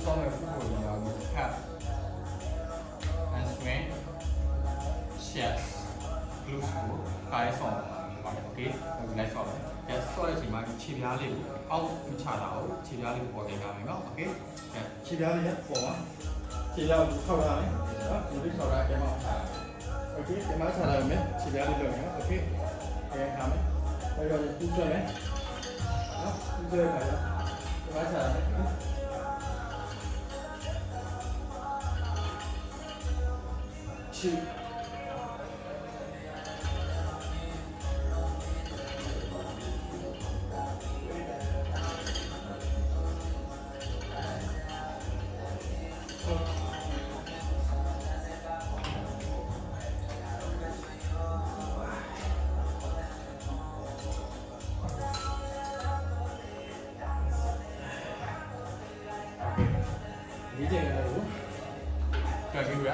ဆောင်မဲ့ဖို့ကိုရအောင် have and swing chest glutes ကိုကိုင်းဆောင်ပါโอเคလိုက်ဆောင်တယ်အဲဆော့ရဲ့ချိန်မှာခြေပြားလေးကိုအောက်မချတာကိုခြေပြားလေးကိုပေါ်တင်ထားမယ်နော်โอเคအဲခြေပြားလေးပေါ်ပါခြေပြားကိုထောက်ထားမယ်နော်ဒီထောက်ထားပြန်အောင်ထားโอเคပြန်မချတာမယ်ခြေပြားလေးလုပ်မယ်โอเคပြန်ထားမယ်အဲ့တော့ပူဆွဲမယ်နော်ပူဆွဲပါရောပြန်မချတာမယ်ခြေဒီကျင်လည်းကိုကြည့်ရ